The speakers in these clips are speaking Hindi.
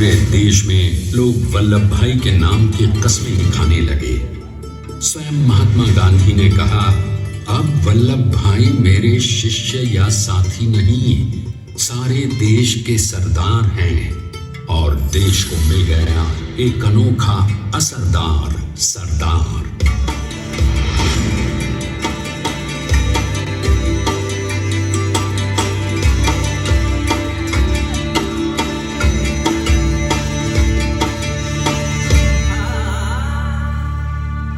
पूरे देश में लोग वल्लभ भाई के नाम की कस्में खाने लगे। स्वयं महात्मा गांधी ने कहा, अब वल्लभ भाई मेरे शिष्य या साथी नहीं, सारे देश के सरदार हैं और देश को मिल गया एक अनोखा असरदार सरदार।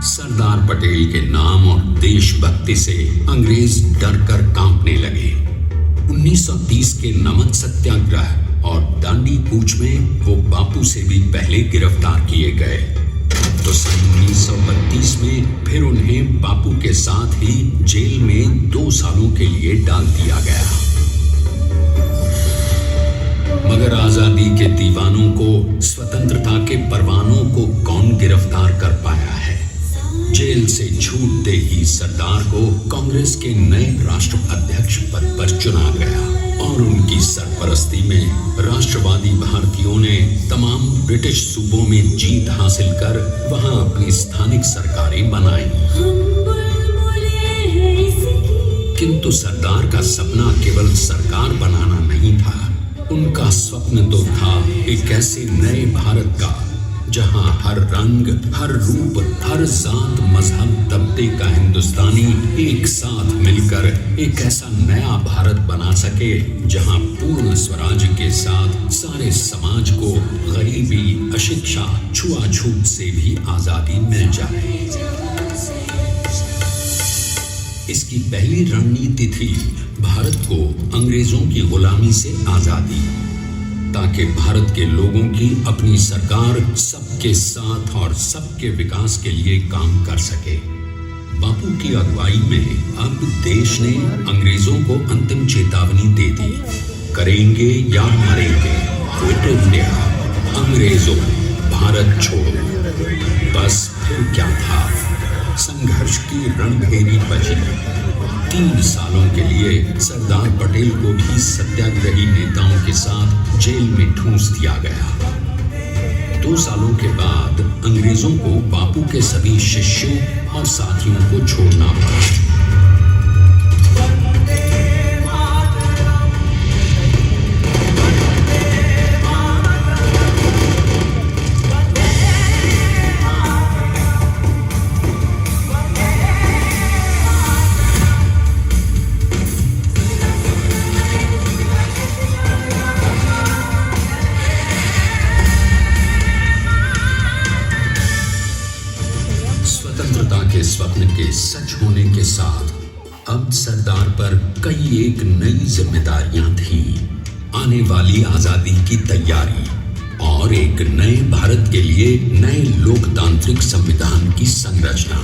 सरदार पटेल के नाम और देशभक्ति से अंग्रेज डर कर कांपने लगे। 1930 के नमक सत्याग्रह और दांडी कूच में वो बापू से भी पहले गिरफ्तार किए गए। तो सन 1932 में फिर उन्हें बापू के साथ ही जेल में 2 सालों के लिए डाल दिया गया। मगर आजादी के दीवानों को, स्वतंत्रता के परवानों को कौन गिरफ्तार कर पाया है। जेल से छूटते ही सरदार को कांग्रेस के नए राष्ट्र अध्यक्ष पद पर चुना गया और उनकी सरपरस्ती में राष्ट्रवादी भारतीयों ने तमाम ब्रिटिश सूबों में जीत हासिल कर वहां अपनी स्थानिक सरकारें बनाई। किंतु सरदार का सपना केवल सरकार बनाना नहीं था। उनका स्वप्न तो था एक ऐसे नए भारत का जहां हर रंग, हर रूप, हर जात, मजहब, तबके का हिंदुस्तानी एक साथ मिलकर एक ऐसा नया भारत बना सके जहां पूर्ण स्वराज के साथ सारे समाज को गरीबी, अशिक्षा, छुआछूत से भी आजादी मिल जाए। इसकी पहली रणनीति थी भारत को अंग्रेजों की गुलामी से आजादी, ताकि भारत के लोगों की अपनी सरकार सबके साथ और सबके विकास के लिए काम कर सके। बापू की अगुवाई में अब देश ने अंग्रेजों को अंतिम चेतावनी दे दी, करेंगे या मरेंगे, क्विट इंडिया, अंग्रेजों भारत छोड़ो। बस फिर क्या था, संघर्ष की रणभेरी बजी। 3 सालों के लिए सरदार पटेल को भी सत्याग्रही नेताओं के साथ जेल में ठूंस दिया गया। 2 सालों के बाद अंग्रेजों को बापू के सभी शिष्यों और साथियों को छोड़ना पड़ा। स्वतंत्रता के स्वप्न के सच होने के साथ अब सरदार पर कई एक नई जिम्मेदारियां थीं। आने वाली आजादी की तैयारी और एक नए भारत के लिए नए लोकतांत्रिक संविधान की संरचना।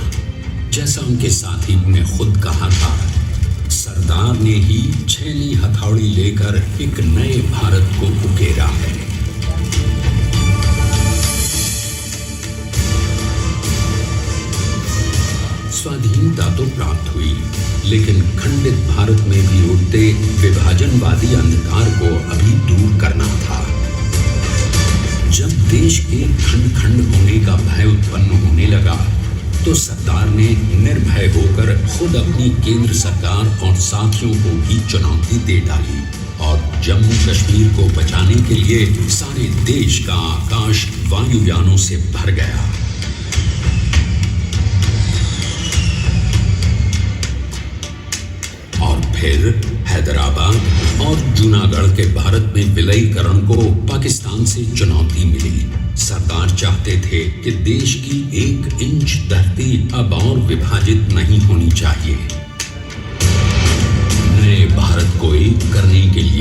जैसा उनके साथी ने खुद कहा था, सरदार ने ही 6वीं हथौड़ी लेकर एक नए भारत को उकेरा है। स्वाधीनता तो प्राप्त हुई, लेकिन खंडित भारत में भी उठते विभाजनवादी अंधकार को अभी दूर करना था। जब देश के खंड खंड होने का भय उत्पन्न होने लगा, तो सरदार ने निर्भय होकर खुद अपनी केंद्र सरकार और साथियों को भी चुनौती दे डाली और जम्मू कश्मीर को बचाने के लिए सारे देश का आकाश वायुयानों से भर गया। फिर हैदराबाद और जूनागढ़ के भारत में विलयीकरण को पाकिस्तान से चुनौती मिली। सरदार चाहते थे कि देश की 1 इंच धरती अब और विभाजित नहीं होनी चाहिए। नए भारत को एक करने के लिए